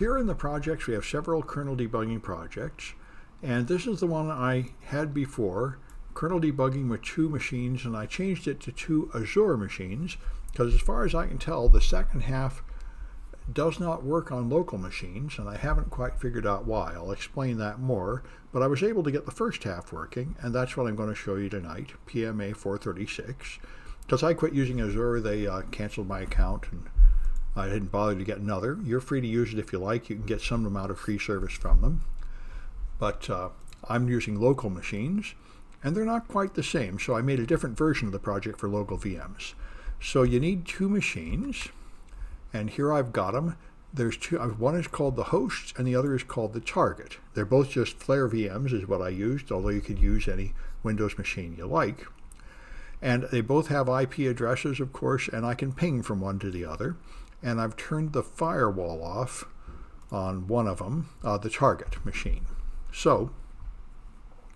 Here in the projects, we have several kernel debugging projects, and this is the one I had before, kernel debugging with 2 machines, and I changed it to 2 Azure machines, because as far as I can tell, the second half does not work on local machines, and I haven't quite figured out why. I'll explain that more, but I was able to get the first half working, and that's what I'm going to show you tonight, PMA 436. Because I quit using Azure, they canceled my account, and I didn't bother to get another. You're free to use it if you like. You can get some amount of free service from them. But I'm using local machines, and they're not quite the same, so I made a different version of the project for local VMs. So you need 2 machines, and here I've got them. There's 2. One is called the host, and the other is called the target. They're both just Flare VMs is what I used, although you could use any Windows machine you like. And they both have IP addresses, of course, and I can ping from one to the other. And I've turned the firewall off on one of them, the target machine. So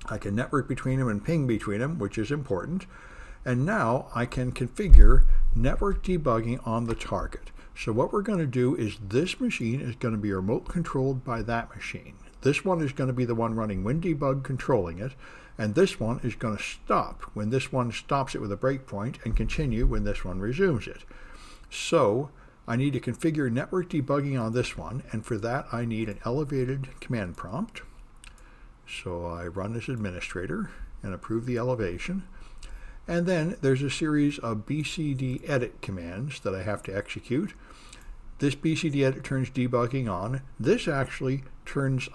I can network between them and ping between them, which is important. And now I can configure network debugging on the target. So what we're going to do is this machine is going to be remote controlled by that machine. This one is going to be the one running WinDebug controlling it, and this one is going to stop when this one stops it with a breakpoint and continue when this one resumes it. So I need to configure network debugging on this one, and for that I need an elevated command prompt. So I run as administrator and approve the elevation. And then there's a series of bcd edit commands that I have to execute. This bcd edit turns debugging on. This actually turns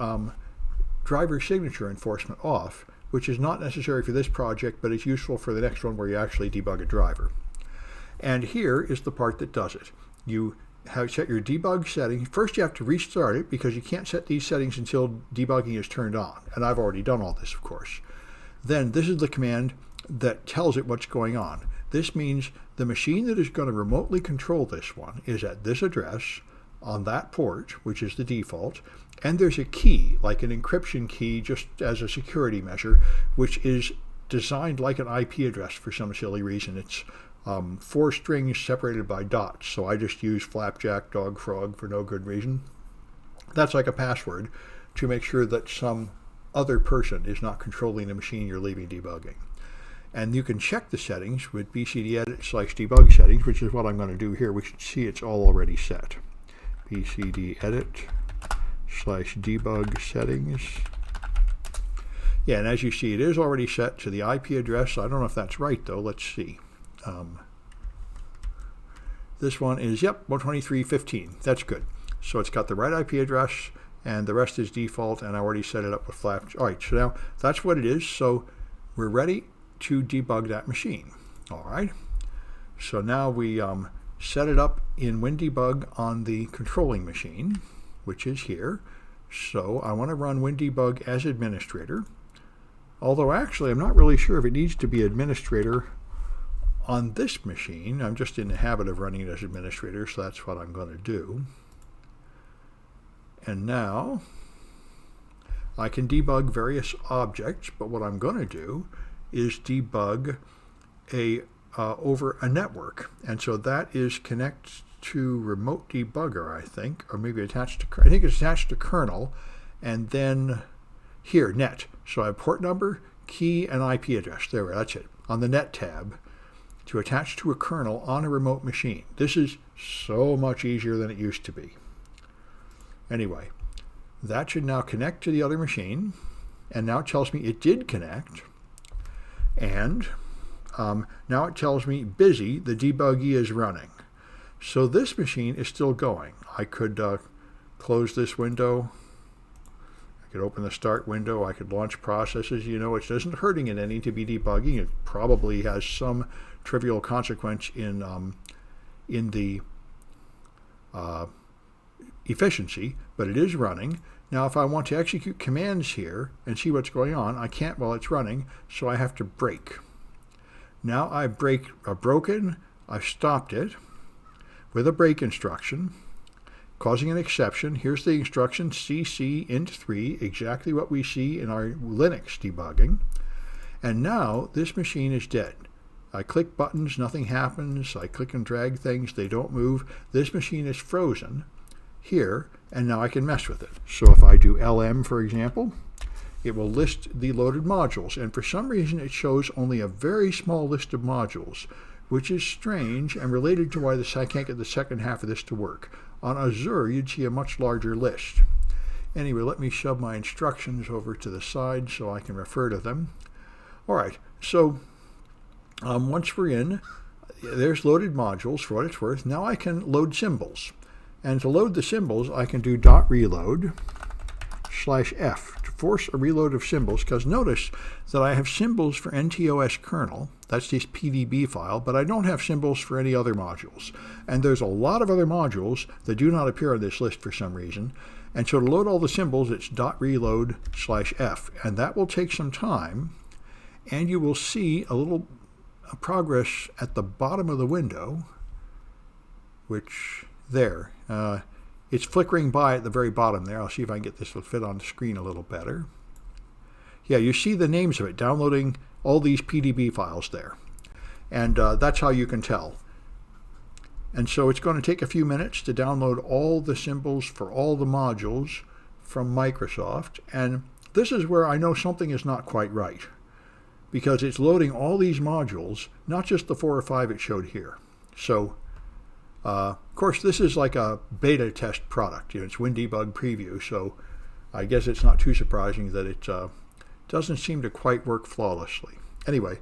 driver signature enforcement off, which is not necessary for this project, but it's useful for the next one where you actually debug a driver. And here is the part that does it. You have set your debug setting. First you have to restart it because you can't set these settings until debugging is turned on. And I've already done all this, of course. Then this is the command that tells it what's going on. This means the machine that is going to remotely control this one is at this address on that port, which is the default, and there's a key, like an encryption key, just as a security measure, which is designed like an IP address for some silly reason. It's 4 strings separated by dots, so I just use flapjack, dog, frog for no good reason. That's like a password to make sure that some other person is not controlling the machine you're leaving debugging. And you can check the settings with bcd-edit/debug settings, which is what I'm going to do here. We should see it's all already set. bcd-edit/debug settings. Yeah, and as you see, it is already set to the IP address. I don't know if that's right, though. Let's see. This one is, yep, 123.15. That's good. So it's got the right IP address, and the rest is default, and I already set it up with Flap. All right, so now that's what it is. So we're ready to debug that machine. All right. So now we set it up in WinDebug on the controlling machine, which is here. So I want to run WinDebug as administrator, although actually I'm not really sure if it needs to be administrator on this machine. I'm just in the habit of running it as administrator, so that's what I'm going to do. And now I can debug various objects, but what I'm going to do is debug over a network. And so that is connect to remote debugger, I think, or maybe attached to, I think it's attached to kernel, and then here, net. So I have port number, key, and IP address. There, that's it. On the net tab, to attach to a kernel on a remote machine. This is so much easier than it used to be. Anyway, that should now connect to the other machine, and now it tells me it did connect, and now it tells me busy, the debuggy is running. So this machine is still going. I could close this window. I could open the start window. I could launch processes. You know, it isn't hurting it any to be debugging. It probably has some trivial consequence in the efficiency, but it is running. Now, if I want to execute commands here and see what's going on, I can't while it's running, so I have to break. Now I've broken, I've stopped it with a break instruction, causing an exception. Here's the instruction, cc int3, exactly what we see in our Linux debugging. And now this machine is dead. I click buttons, nothing happens. I click and drag things, they don't move. This machine is frozen. here, and now I can mess with it. So if I do LM, for example, it will list the loaded modules, and for some reason it shows only a very small list of modules, which is strange and related to why I can't get the second half of this to work. On Azure, you'd see a much larger list. Anyway, let me shove my instructions over to the side so I can refer to them. All right, so once we're in, there's loaded modules for what it's worth. Now I can load symbols. And to load the symbols, I can do .reload /F to force a reload of symbols, because notice that I have symbols for NTOS kernel, that's this PDB file, but I don't have symbols for any other modules. And there's a lot of other modules that do not appear on this list for some reason. And so to load all the symbols, it's .reload /F, and that will take some time, and you will see a little progress at the bottom of the window, which there. It's flickering by at the very bottom there. I'll see if I can get this to fit on the screen a little better. Yeah, you see the names of it, downloading all these PDB files there. And that's how you can tell. And so it's going to take a few minutes to download all the symbols for all the modules from Microsoft. And this is where I know something is not quite right, because it's loading all these modules, not just the 4 or 5 it showed here. So, of course, this is like a beta test product. It's WinDebug preview, so I guess it's not too surprising that it doesn't seem to quite work flawlessly. Anyway,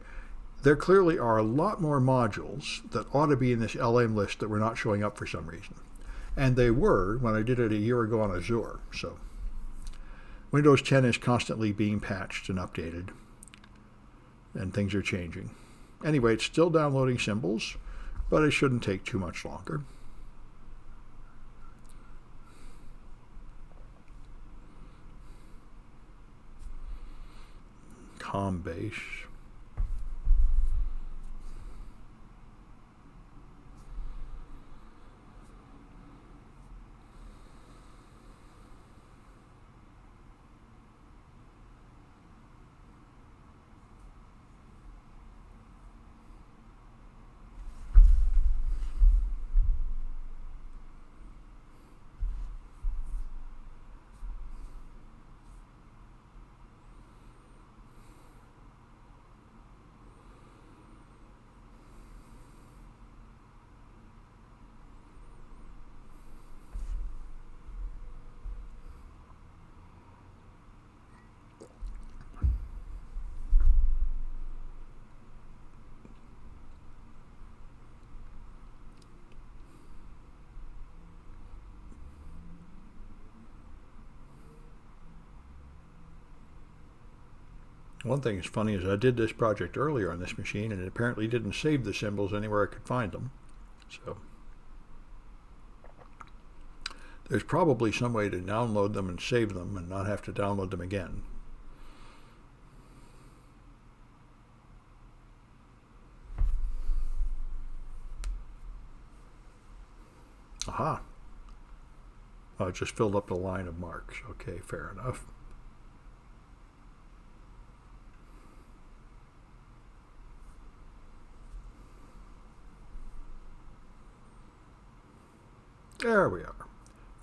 there clearly are a lot more modules that ought to be in this LM list that were not showing up for some reason. And they were when I did it a year ago on Azure. So Windows 10 is constantly being patched and updated, and things are changing. Anyway, it's still downloading symbols, but it shouldn't take too much longer. Combase. One thing that's funny is I did this project earlier on this machine, and it apparently didn't save the symbols anywhere I could find them. So there's probably some way to download them and save them and not have to download them again. Aha. Oh, it just filled up the line of marks. Okay, fair enough. There we are.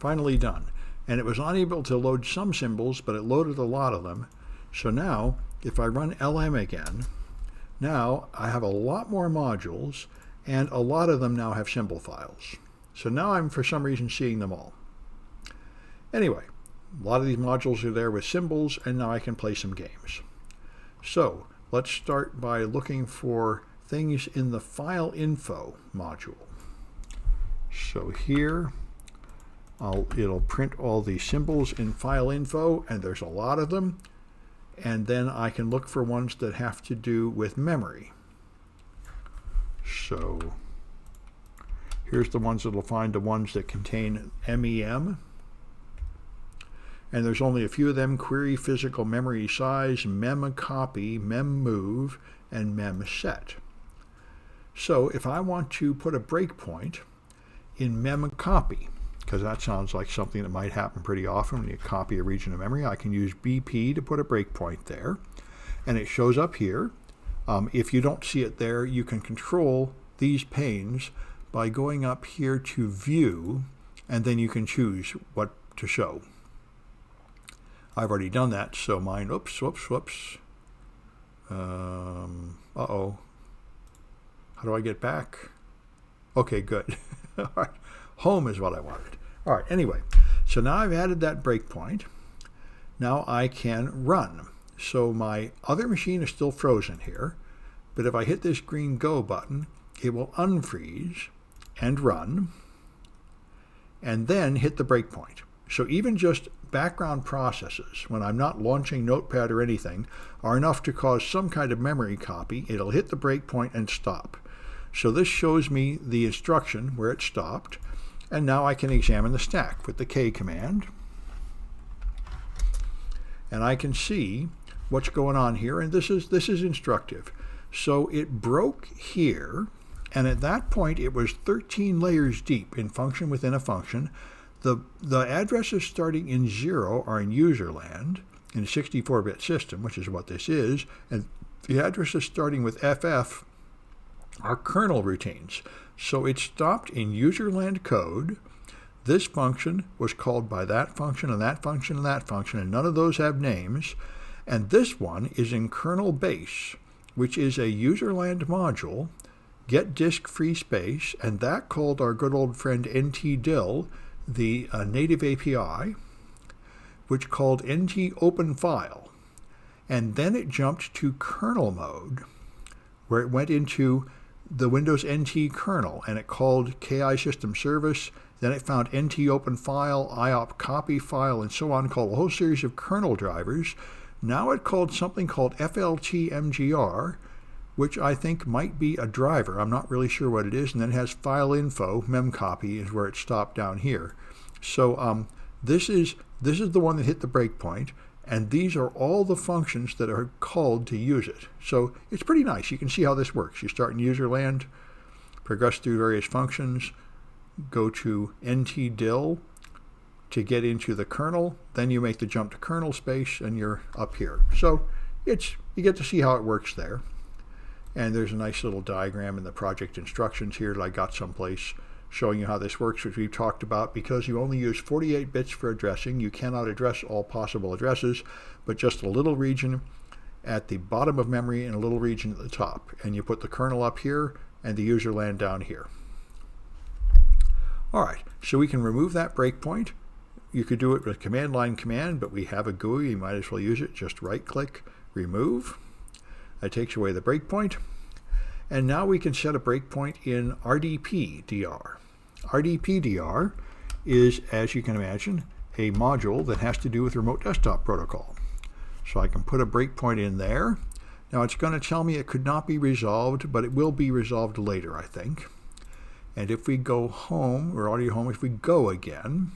Finally done. And it was unable to load some symbols, but it loaded a lot of them. So now, if I run LM again, now I have a lot more modules, and a lot of them now have symbol files. So now I'm, for some reason, seeing them all. Anyway, a lot of these modules are there with symbols, and now I can play some games. So let's start by looking for things in the file info module. So here, it'll print all the symbols in file info, and there's a lot of them. And then I can look for ones that have to do with memory. So here's the ones that'll find the ones that contain MEM. And there's only a few of them: query physical memory size, mem copy, mem move, and mem set. So if I want to put a breakpoint in mem copy, because that sounds like something that might happen pretty often when you copy a region of memory, I can use BP to put a breakpoint there, and it shows up here. If you don't see it there, you can control these panes by going up here to View and then you can choose what to show. I've already done that, so mine, whoops. Uh-oh. How do I get back? Okay, good. All right. Home is what I wanted. All right, anyway, so now I've added that breakpoint. Now I can run. So my other machine is still frozen here, but if I hit this green go button, it will unfreeze and run, and then hit the breakpoint. So even just background processes, when I'm not launching Notepad or anything, are enough to cause some kind of memory copy. It'll hit the breakpoint and stop. So this shows me the instruction where it stopped, and now I can examine the stack with the K command. And I can see what's going on here, and this is instructive. So it broke here, and at that point it was 13 layers deep in function within a function. The addresses starting in 0 are in user land in a 64-bit system, which is what this is, and the addresses starting with FF are kernel routines. So it stopped in user land code. This function was called by that function and that function and that function, and none of those have names. And this one is in kernel base, which is a user land module, get disk free space, and that called our good old friend ntdil, the native API, which called nt_open_file. And then it jumped to kernel mode, where it went into the Windows NT kernel, and it called KI system service. Then it found nt_open_file, IOP copy file, and so on, called a whole series of kernel drivers. Now it called something called FLT_MGR, which I think might be a driver. I'm not really sure what it is. And then it has file info, memcopy is where it stopped down here. So this is the one that hit the breakpoint, and these are all the functions that are called to use it. So it's pretty nice. You can see how this works. You start in user land, progress through various functions, go to ntdil to get into the kernel, then you make the jump to kernel space, and you're up here. So you get to see how it works there. And there's a nice little diagram in the project instructions here that I got someplace showing you how this works, which we've talked about. Because you only use 48 bits for addressing, you cannot address all possible addresses, but just a little region at the bottom of memory and a little region at the top. And you put the kernel up here and the user land down here. All right, so we can remove that breakpoint. You could do it with command line command, but we have a GUI, you might as well use it. Just right click, remove. That takes away the breakpoint. And now we can set a breakpoint in RDP-DR. RDP-DR is, as you can imagine, a module that has to do with remote desktop protocol. So I can put a breakpoint in there. Now it's going to tell me it could not be resolved, but it will be resolved later, I think. And if we go home, we're already home, if we go again,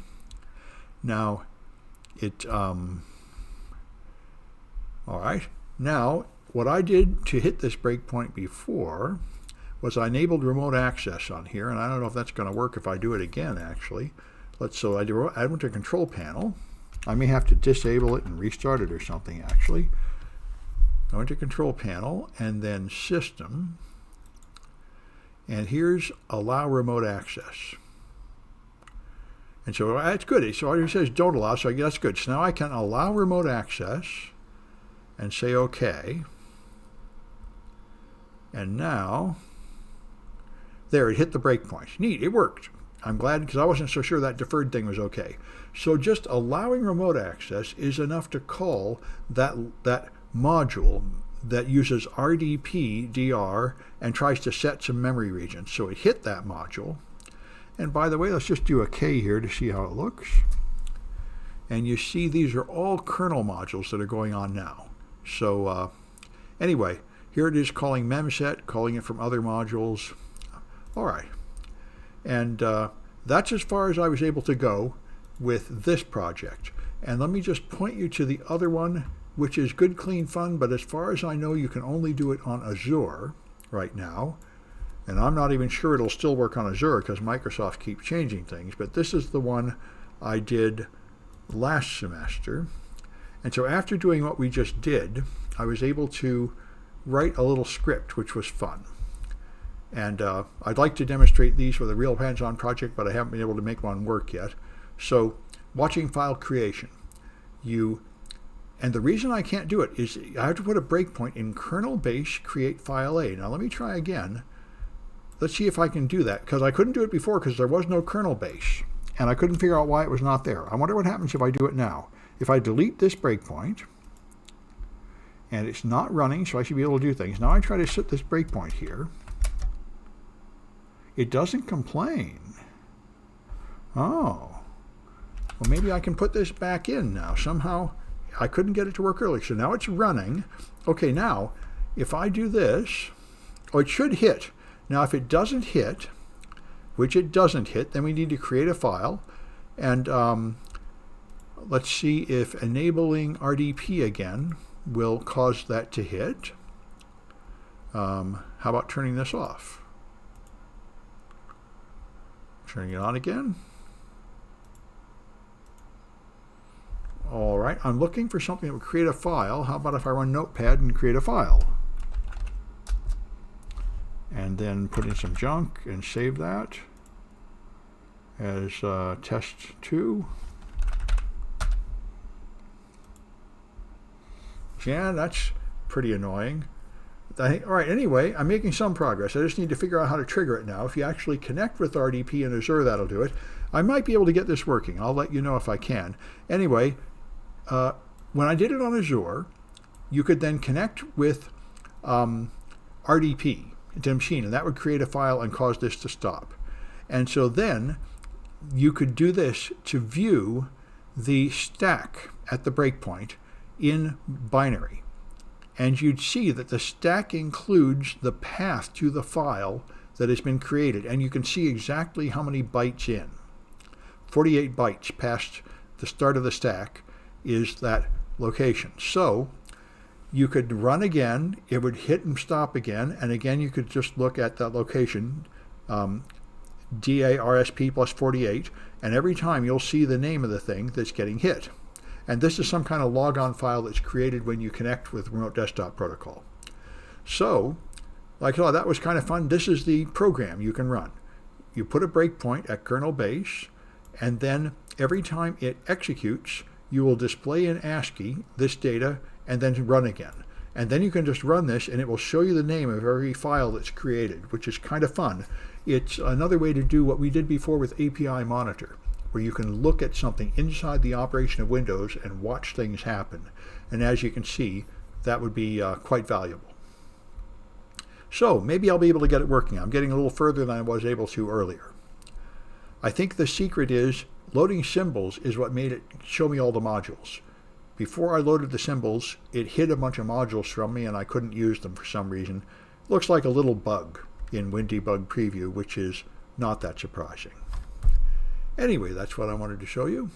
now it, all right, now what I did to hit this breakpoint before was I enabled remote access on here, and I don't know if that's going to work if I do it again, actually. I went to control panel. I may have to disable it and restart it or something, actually. I went to control panel and then system, and here's allow remote access. And so that's good. So it says don't allow, so that's good. So now I can allow remote access and say OK. And now, there, it hit the breakpoint. Neat, it worked. I'm glad, because I wasn't so sure that deferred thing was okay. So just allowing remote access is enough to call that module that uses RDP-DR and tries to set some memory regions. So it hit that module. And by the way, let's just do a K here to see how it looks. And you see these are all kernel modules that are going on now. So anyway, here it is calling memset, calling it from other modules. All right. And that's as far as I was able to go with this project. And let me just point you to the other one, which is good, clean fun, but as far as I know, you can only do it on Azure right now. And I'm not even sure it'll still work on Azure because Microsoft keeps changing things. But this is the one I did last semester. And so after doing what we just did, I was able to write a little script, which was fun. And I'd like to demonstrate these with a real hands-on project, but I haven't been able to make one work yet. So watching file creation. And the reason I can't do it is I have to put a breakpoint in kernel base create file A. Now let me try again. Let's see if I can do that, because I couldn't do it before because there was no kernel base. And I couldn't figure out why it was not there. I wonder what happens if I do it now. If I delete this breakpoint, and it's not running, so I should be able to do things. Now I try to set this breakpoint here. It doesn't complain. Oh. Well, maybe I can put this back in now. Somehow I couldn't get it to work earlier. So now it's running. Okay, now if I do this, oh, it should hit. Now if it doesn't hit, which it doesn't hit, then we need to create a file. And let's see if enabling RDP again will cause that to hit. How about turning this off? Turning it on again. All right, I'm looking for something that would create a file. How about if I run Notepad and create a file? And then put in some junk and save that as test2. Yeah, that's pretty annoying. All right, anyway, I'm making some progress. I just need to figure out how to trigger it now. If you actually connect with RDP in Azure, that'll do it. I might be able to get this working. I'll let you know if I can. Anyway, when I did it on Azure, you could then connect with RDP into a machine, and that would create a file and cause this to stop. And so then you could do this to view the stack at the breakpoint in binary. And you'd see that the stack includes the path to the file that has been created. And you can see exactly how many bytes in. 48 bytes past the start of the stack is that location. So you could run again, it would hit and stop again, and again you could just look at that location, DARSP plus 48, and every time you'll see the name of the thing that's getting hit. And this is some kind of logon file that's created when you connect with Remote Desktop Protocol. So, like, oh, that was kind of fun. This is the program you can run. You put a breakpoint at kernel base, and then every time it executes, you will display in ASCII this data and then run again. And then you can just run this, and it will show you the name of every file that's created, which is kind of fun. It's another way to do what we did before with API Monitor, where you can look at something inside the operation of Windows and watch things happen. And as you can see, that would be quite valuable. So maybe I'll be able to get it working. I'm getting a little further than I was able to earlier. I think the secret is loading symbols is what made it show me all the modules. Before I loaded the symbols, it hid a bunch of modules from me and I couldn't use them for some reason. Looks like a little bug in WinDebug Preview, which is not that surprising. Anyway, that's what I wanted to show you.